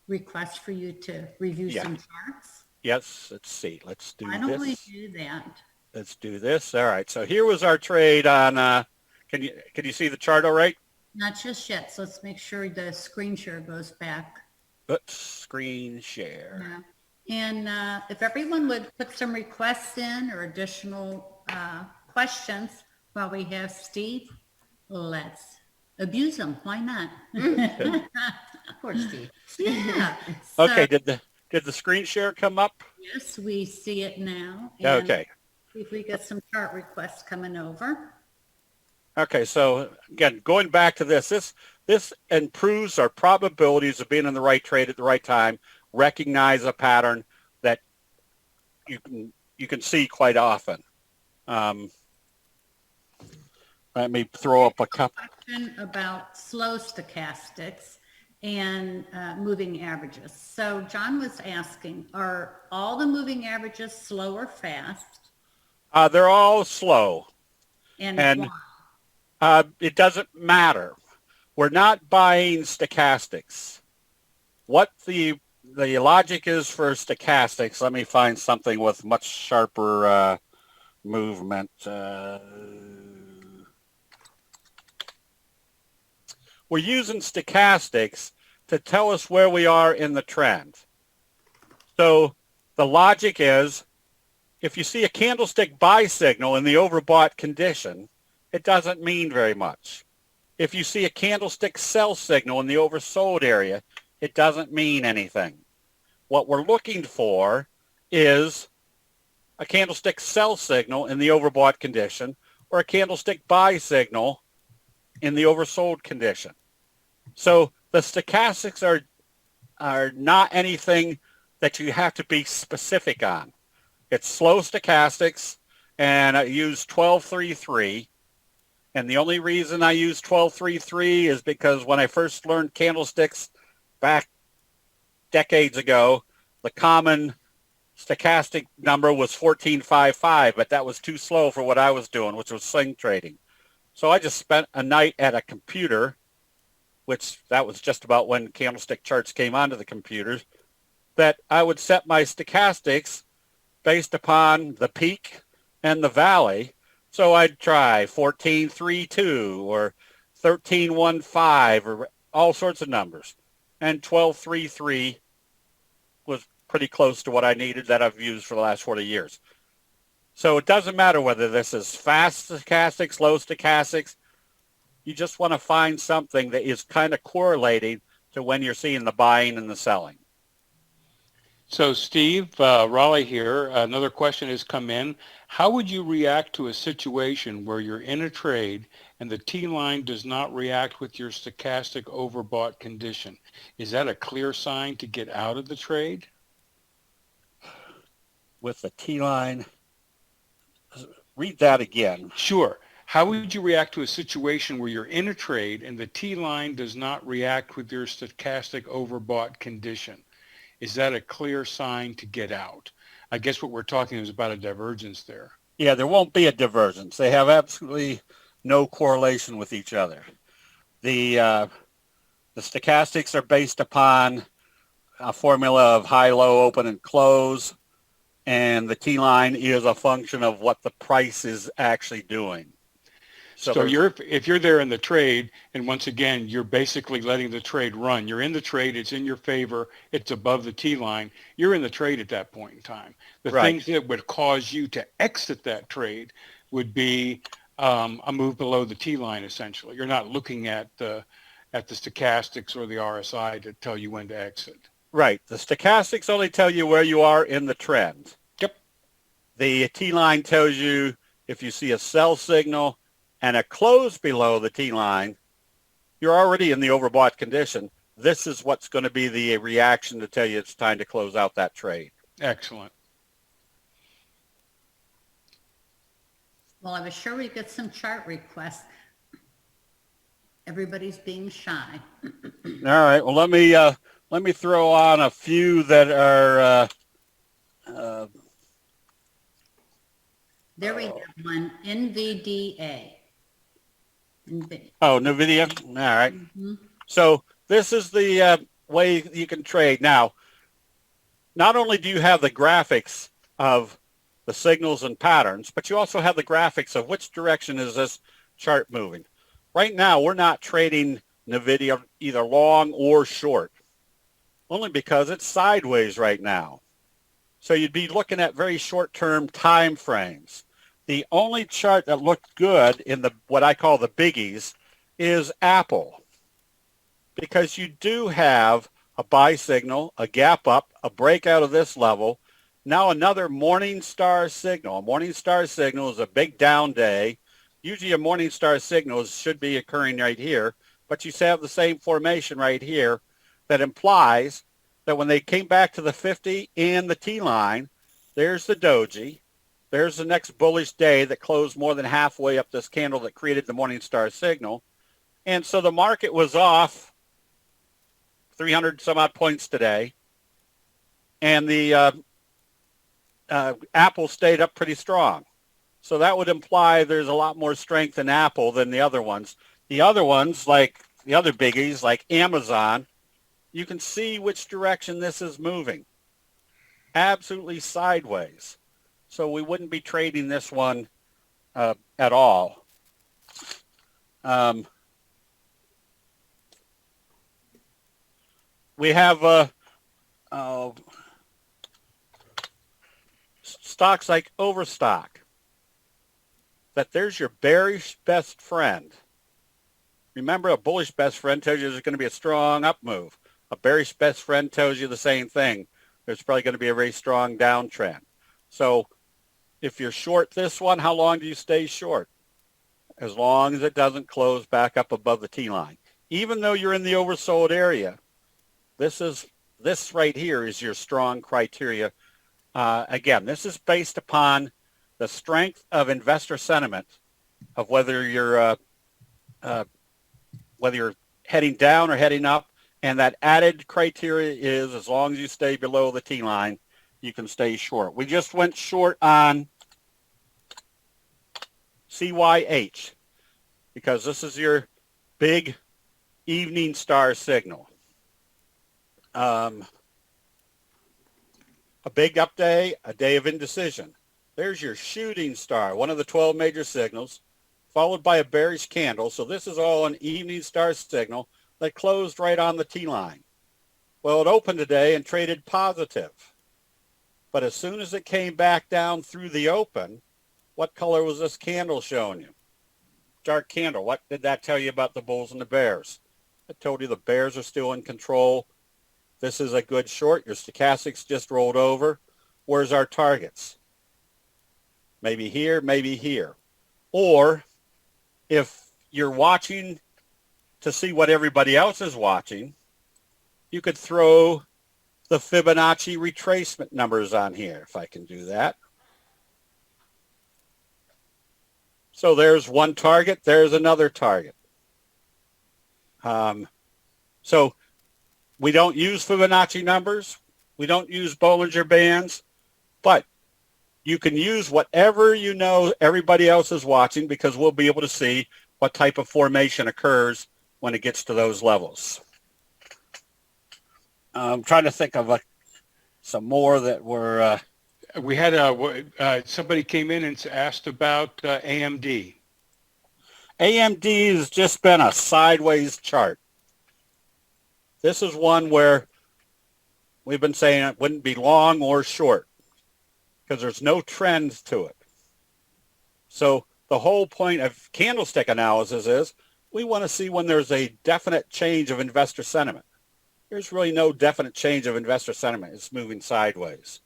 requests for you to review some charts? Yes, let's see. Let's do this. Why don't we do that? Let's do this. All right. So here was our trade on, can you see the chart all right? Not just yet. So let's make sure the screen share goes back. Oops, screen share. Yeah. And if everyone would put some requests in or additional questions while we have Steve, let's abuse them. Why not? Poor Steve. Yeah. Okay. Did the screen share come up? Yes, we see it now. Okay. See if we get some chart requests coming over. Okay. So again, going back to this improves our probabilities of being in the right trade at the right time. Recognize a pattern that you can see quite often. Let me throw up a couple. Question about slow stochastics and moving averages. So John was asking, are all the moving averages slow or fast? They're all slow. And why? It doesn't matter. We're not buying stochastics. What the logic is for stochastics, let me find something with much sharper movement. We're using stochastics to tell us where we are in the trend. So the logic is, if you see a candlestick buy signal in the overbought condition, it doesn't mean very much. If you see a candlestick sell signal in the oversold area, it doesn't mean anything. What we're looking for is a candlestick sell signal in the overbought condition or a candlestick buy signal in the oversold condition. So the stochastics are not anything that you have to be specific on. It's slow stochastics, and I used 1233. And the only reason I use 1233 is because when I first learned candlesticks back decades ago, the common stochastic number was 1455, but that was too slow for what I was doing, which was swing trading. So I just spent a night at a computer, which that was just about when candlestick charts came onto the computers, that I would set my stochastics based upon the peak and the valley. So I'd try 1432 or 1315 or all sorts of numbers. And 1233 was pretty close to what I needed that I've used for the last 40 years. So it doesn't matter whether this is fast stochastics, low stochastics. You just want to find something that is kind of correlating to when you're seeing the buying and the selling. So Steve, Raleigh here, another question has come in. How would you react to a situation where you're in a trade and the T-line does not react with your stochastic overbought condition? Is that a clear sign to get out of the trade? With the T-line, read that again. Sure. How would you react to a situation where you're in a trade and the T-line does not react with your stochastic overbought condition? Is that a clear sign to get out? I guess what we're talking is about a divergence there. Yeah, there won't be a divergence. They have absolutely no correlation with each other. The stochastics are based upon a formula of high, low, open, and close, and the T-line is a function of what the price is actually doing. So if you're there in the trade, and once again, you're basically letting the trade run. You're in the trade. It's in your favor. It's above the T-line. You're in the trade at that point in time. The things that would cause you to exit that trade would be a move below the T-line, essentially. You're not looking at the stochastics or the RSI to tell you when to exit. Right. The stochastics only tell you where you are in the trend. Yep. The T-line tells you if you see a sell signal and a close below the T-line, you're already in the overbought condition. This is what's going to be the reaction to tell you it's time to close out that trade. Excellent. Well, I was sure we'd get some chart requests. Everybody's being shy. All right. Well, let me throw on a few that are. There we have one, NVDA. Oh, NVIDIA. All right. Mm-hmm. So this is the way you can trade. Now, not only do you have the graphics of the signals and patterns, but you also have the graphics of which direction is this chart moving. Right now, we're not trading NVIDIA either long or short, only because it's sideways right now. So you'd be looking at very short-term time frames. The only chart that looked good in the what I call the biggies is Apple, because you do have a buy signal, a gap up, a breakout of this level, now another morning star signal. A morning star signal is a big down day. Usually a morning star signal should be occurring right here, but you have the same formation right here that implies that when they came back to the 50 and the T-line, there's the doji. There's the next bullish day that closed more than halfway up this candle that created the morning star signal. And so the market was off 300 some odd points today. And the Apple stayed up pretty strong. So that would imply there's a lot more strength in Apple than the other ones. The other ones, like the other biggies, like Amazon, you can see which direction this is moving. Absolutely sideways. So we wouldn't be trading this one at all. We have stocks like Overstock, that there's your bearish best friend. Remember, a bullish best friend tells you there's going to be a strong up move. A bearish best friend tells you the same thing. There's probably going to be a very strong downtrend. So if you're short this one, how long do you stay short? As long as it doesn't close back up above the T-line. Even though you're in the oversold area, this right here is your strong criteria. Again, this is based upon the strength of investor sentiment of whether you're heading down or heading up. And that added criteria is as long as you stay below the T line, you can stay short. We just went short on CYH because this is your big evening star signal. A big up day, a day of indecision. There's your shooting star, one of the 12 major signals, followed by a bearish candle. So this is all an evening star signal that closed right on the T line. Well, it opened today and traded positive. But as soon as it came back down through the open, what color was this candle showing you? Dark candle. What did that tell you about the bulls and the bears? It told you the bears are still in control. This is a good short. Your stochastics just rolled over. Where's our targets? Maybe here, maybe here. Or if you're watching to see what everybody else is watching, you could throw the Fibonacci retracement numbers on here, if I can do that. So there's one target, there's another target. So we don't use Fibonacci numbers, we don't use Bollinger Bands, but you can use whatever you know everybody else is watching because we'll be able to see what type of formation occurs when it gets to those levels. I'm trying to think of some more that were... We had somebody came in and asked about AMD. AMD has just been a sideways chart. This is one where we've been saying it wouldn't be long or short because there's no trend to it. So the whole point of candlestick analysis is we want to see when there's a definite change of investor sentiment. There's really no definite change of investor sentiment. It's moving sideways.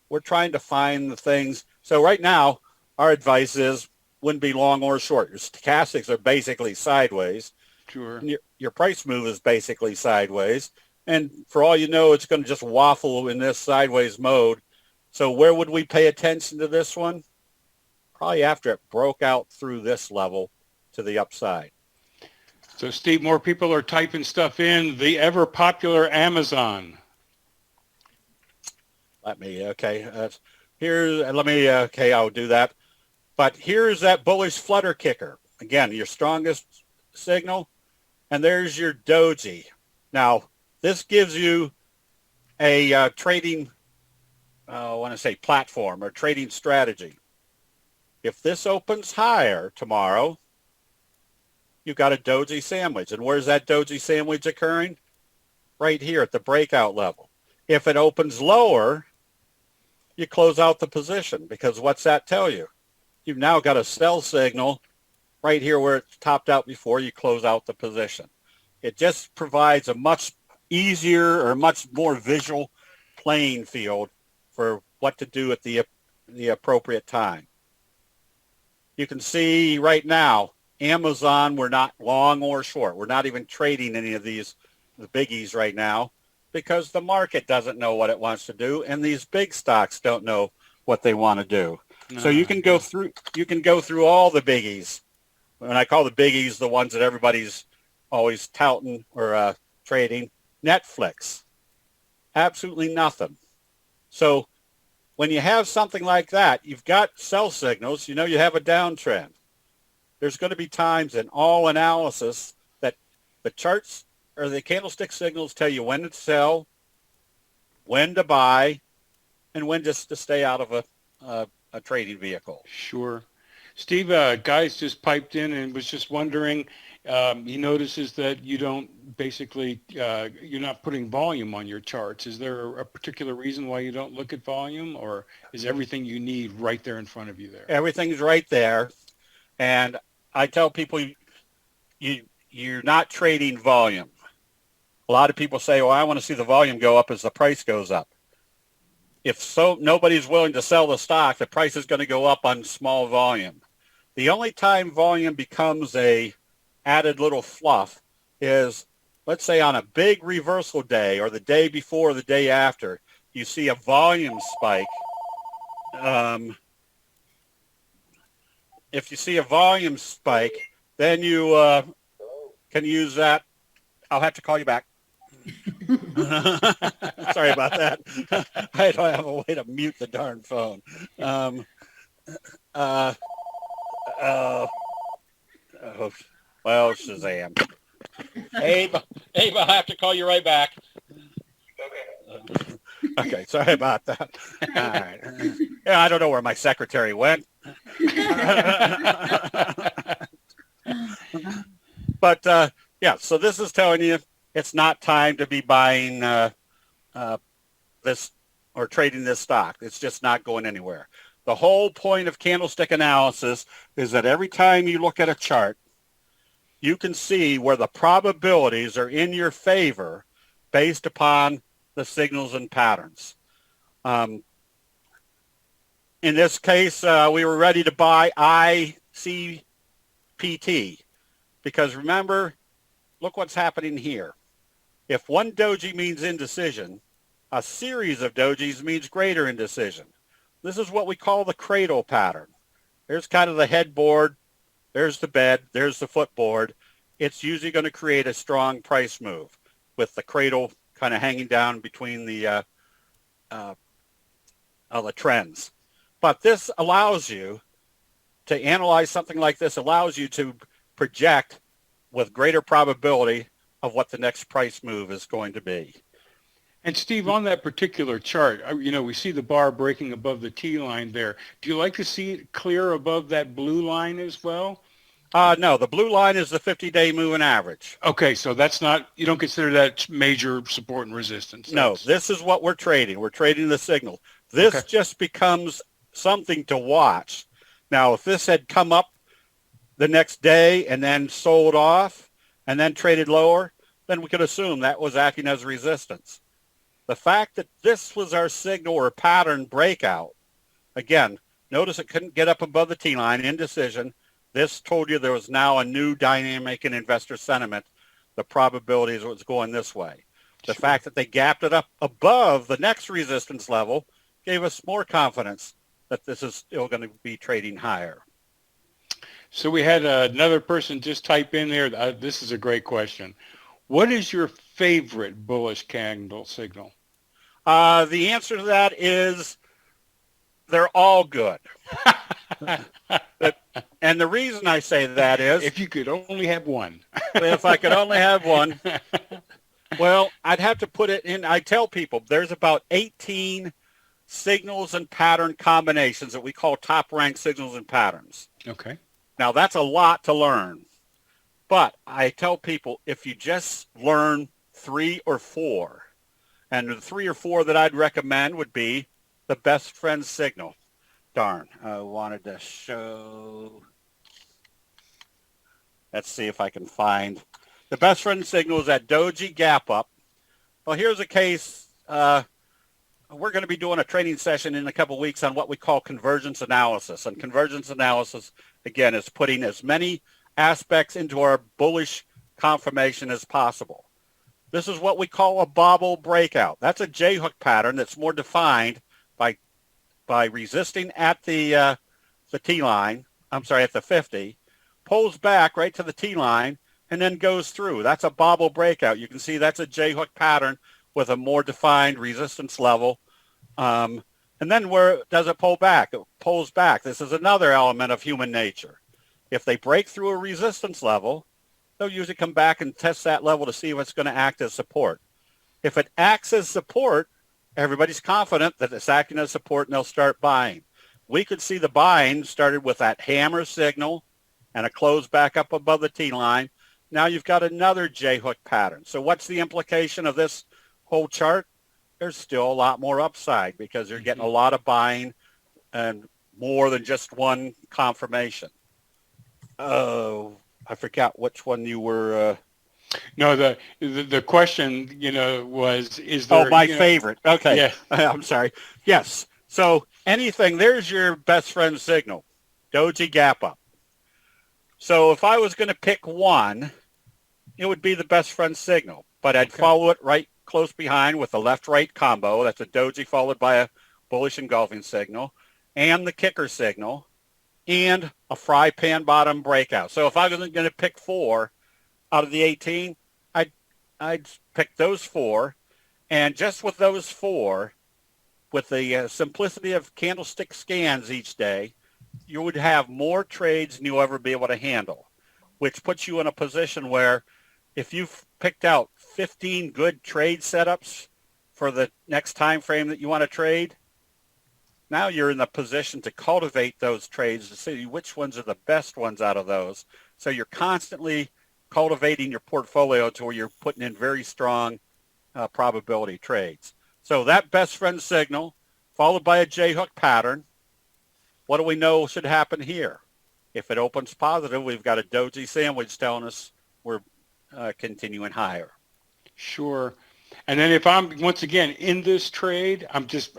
We're trying to find the things. So right now, our advice is wouldn't be long or short. Your stochastics are basically sideways. Sure. And your price move is basically sideways. And for all you know, it's going to just waffle in this sideways mode. So where would we pay attention to this one? Probably after it broke out through this level to the upside. So, Steve, more people are typing stuff in. The ever popular Amazon. I'll do that. But here's that bullish flutter kicker. Again, your strongest signal. And there's your doji. Now, this gives you a trading, platform or trading strategy. If this opens higher tomorrow, you've got a doji sandwich. And where's that doji sandwich occurring? Right here at the breakout level. If it opens lower, you close out the position because what's that tell you? You've now got a sell signal right here where it's topped out before you close out the position. It just provides a much easier or much more visual playing field for what to do at the appropriate time. You can see right now, Amazon, we're not long or short. We're not even trading any of the biggies right now because the market doesn't know what it wants to do, and these big stocks don't know what they want to do. So you can go through all the biggies. When I call the biggies the ones that everybody's always touting or trading, Netflix, absolutely nothing. So when you have something like that, you've got sell signals, you have a downtrend. There's going to be times in all analysis that the charts or the candlestick signals tell you when to sell, when to buy, and when just to stay out of a trading vehicle. Sure. Steve, guys just piped in and was just wondering, he notices that you don't basically, you're not putting volume on your charts. Is there a particular reason why you don't look at volume, or is everything you need right there in front of you there? Everything's right there. And I tell people you're not trading volume. A lot of people say, well, I want to see the volume go up as the price goes up. If nobody's willing to sell the stock, the price is going to go up on small volume. The only time volume becomes a added little fluff is, let's say on a big reversal day or the day before or the day after, you see a volume spike. if you see a volume spike, then you can use that. I'll have to call you back. Sorry about that. I don't have a way to mute the darn phone. Well, Shazam. Abe, I'll have to call you right back. Okay, sorry about that. All right. Yeah, I don't know where my secretary went. But yeah, so this is telling you it's not time to be buying this or trading this stock. It's just not going anywhere. The whole point of candlestick analysis is that every time you look at a chart, you can see where the probabilities are in your favor based upon the signals and patterns. In this case, we were ready to buy ICPT because remember, look what's happening here. If one doji means indecision, a series of dojis means greater indecision. This is what we call the cradle pattern. There's kind of the headboard, there's the bed, there's the footboard. It's usually going to create a strong price move with the cradle kind of hanging down between the trends. But this allows you to analyze something like this, allows you to project with greater probability of what the next price move is going to be. And Steve, on that particular chart, we see the bar breaking above the T line there. Do you like to see it clear above that blue line as well? No, the blue line is the 50-day moving average. Okay, so that's not, you don't consider that major support and resistance. No, this is what we're trading. We're trading the signal. This just becomes something to watch. Now, if this had come up the next day and then sold off and then traded lower, then we could assume that was acting as resistance. The fact that this was our signal or pattern breakout, again, notice it couldn't get up above the T-line, indecision. This told you there was now a new dynamic in investor sentiment. The probabilities was going this way. The fact that they gapped it up above the next resistance level gave us more confidence that this is still going to be trading higher. So we had another person just type in there. This is a great question. What is your favorite bullish candle signal? The answer to that is they're all good. And the reason I say that is... If you could only have one. If I could only have one. Well, I'd have to put it in. I tell people there's about 18 signals and pattern combinations that we call top-ranked signals and patterns. Okay. Now, that's a lot to learn. But I tell people if you just learn 3 or 4, and the 3 or 4 that I'd recommend would be the best friend signal. Darn, I wanted to show. Let's see if I can find. The best friend signal is that doji gap up. Well, here's a case. We're going to be doing a training session in a couple of weeks on what we call convergence analysis. And convergence analysis, again, is putting as many aspects into our bullish confirmation as possible. This is what we call a bobble breakout. That's a J-hook pattern that's more defined by resisting at the T-line, at the 50, pulls back right to the T-line, and then goes through. That's a bobble breakout. You can see that's a J-hook pattern with a more defined resistance level. And then where does it pull back? It pulls back. This is another element of human nature. If they break through a resistance level, they'll usually come back and test that level to see if it's going to act as support. If it acts as support, everybody's confident that it's acting as support and they'll start buying. We could see the buying started with that hammer signal and a close back up above the T-line. Now you've got another J-hook pattern. So what's the implication of this whole chart? There's still a lot more upside because you're getting a lot of buying and more than just one confirmation. Oh, I forgot which one you were... No, the question, was, is there... Oh, my favorite. Okay. Yeah. I'm sorry. Yes. So anything, there's your best friend signal, doji gap up. So if I was going to pick one, it would be the best friend signal, but I'd follow it right close behind with a left-right combo. That's a doji followed by a bullish engulfing signal and the kicker signal and a fry pan bottom breakout. So if I was going to pick 4 out of the 18, I'd pick those 4. And just with those 4, with the simplicity of candlestick scans each day, you would have more trades than you'll ever be able to handle, which puts you in a position where if you've picked out 15 good trade setups for the next time frame that you want to trade, now you're in the position to cultivate those trades to see which ones are the best ones out of those. So you're constantly cultivating your portfolio to where you're putting in very strong probability trades. So that best friend signal followed by a J-hook pattern. What do we know should happen here? If it opens positive, we've got a doji sandwich telling us we're continuing higher. Sure. And then if I'm, once again, in this trade, I'm just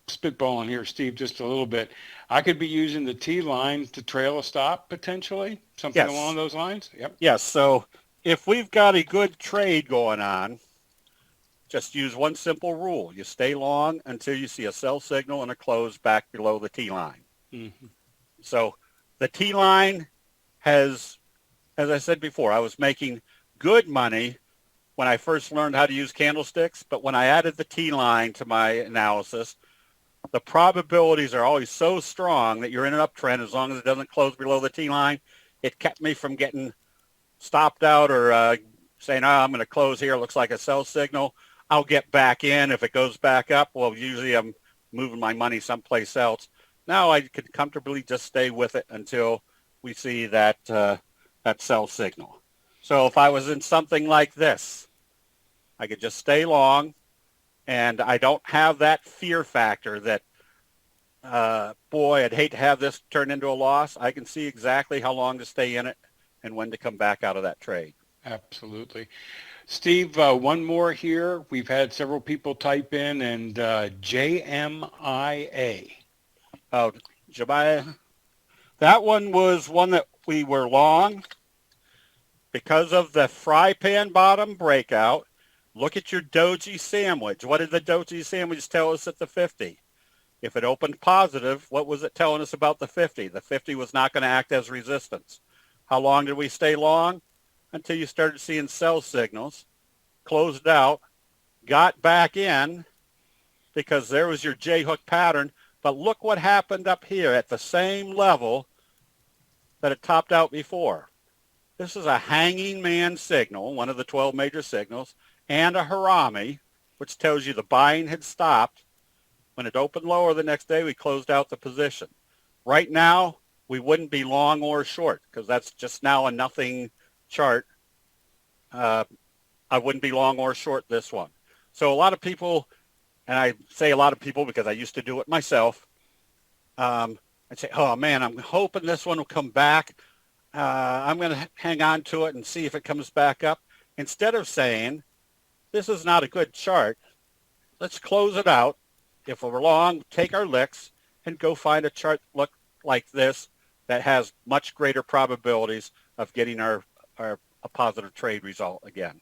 spitballing here, Steve, just a little bit. I could be using the T line to trail a stop potentially, something along those lines. Yep. Yes. So if we've got a good trade going on, just use one simple rule. You stay long until you see a sell signal and a close back below the T line. Mm-hmm. So the T line has, as I said before, I was making good money when I first learned how to use candlesticks, but when I added the T line to my analysis, the probabilities are always so strong that you're in an uptrend as long as it doesn't close below the T line. It kept me from getting stopped out or saying, oh, I'm going to close here. It looks like a sell signal. I'll get back in if it goes back up. Well, usually I'm moving my money someplace else. Now I could comfortably just stay with it until we see that that sell signal. So if I was in something like this, I could just stay long, and I don't have that fear factor that, boy, I'd hate to have this turn into a loss. I can see exactly how long to stay in it and when to come back out of that trade. Absolutely. Steve, one more here. We've had several people type in, and JMIA. Oh, Jemiah. That one was one that we were long because of the fry pan bottom breakout. Look at your doji sandwich. What did the doji sandwich tell us at the 50? If it opened positive, what was it telling us about the 50? The 50 was not going to act as resistance. How long did we stay long? Until you started seeing sell signals, closed out, got back in because there was your J-hook pattern. But look what happened up here at the same level that it topped out before. This is a hanging man signal, one of the 12 major signals, and a harami, which tells you the buying had stopped. When it opened lower the next day, we closed out the position. Right now, we wouldn't be long or short because that's just now a nothing chart. I wouldn't be long or short this one. So a lot of people, and I say a lot of people because I used to do it myself, I'd say, oh, man, I'm hoping this one will come back. I'm going to hang on to it and see if it comes back up. Instead of saying, this is not a good chart, let's close it out. If we're long, take our licks and go find a chart look like this that has much greater probabilities of getting a positive trade result again.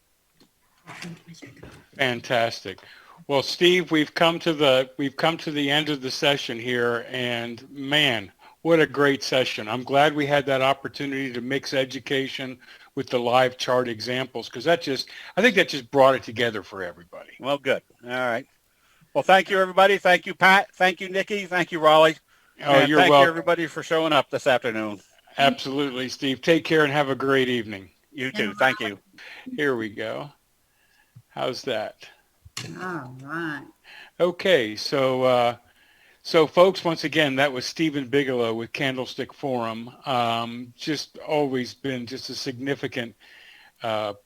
Fantastic. Well, Steve, we've come to the end of the session here, and man, what a great session. I'm glad we had that opportunity to mix education with the live chart examples because I think that just brought it together for everybody. Well, good. All right. Well, thank you, everybody. Thank you, Pat. Thank you, Nikki. Thank you, Raleigh. Oh, and you're thank welcome. you, everybody, for showing up this afternoon. Absolutely, Steve. Take care and have a great evening. You too. Thank you. Here we go. How's that? All right. Okay, so folks, once again, that was Stephen Bigalow with Candlestick Forum. Just always been just a significant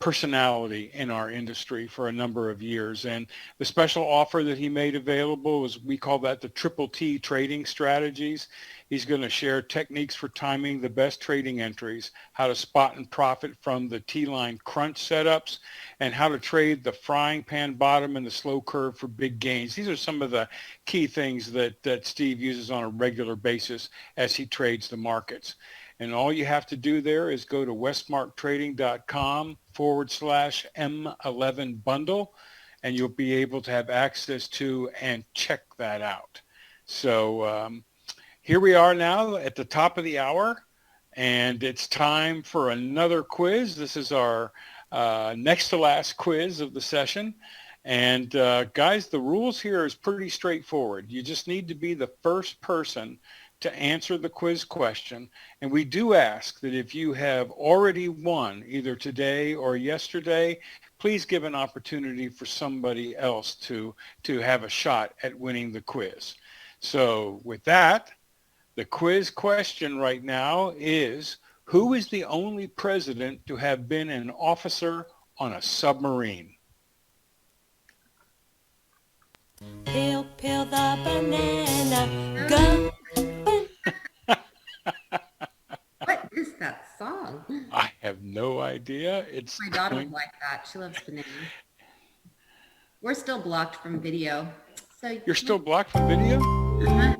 personality in our industry for a number of years. And the special offer that he made available was, we call that the Triple T trading strategies. He's going to share techniques for timing the best trading entries, how to spot and profit from the T-line crunch setups, and how to trade the frying pan bottom and the slow curve for big gains. These are some of the key things that Steve uses on a regular basis as he trades the markets. And all you have to do there is go to westmarktrading.com/M11 bundle, and you'll be able to have access to and check that out. So here we are now at the top of the hour, and it's time for another quiz. This is our next to last quiz of the session. And guys, the rules here is pretty straightforward. You just need to be the first person to answer the quiz question. And we do ask that if you have already won either today or yesterday, please give an opportunity for somebody else to have a shot at winning the quiz. So with that, the quiz question right now is, who is the only president to have been an officer on a submarine? Peel, peel the banana, go. What is that song? I have no idea. It's My daughter would like that. She loves bananas. We're still blocked from video. So You're still blocked from video? uh-huh.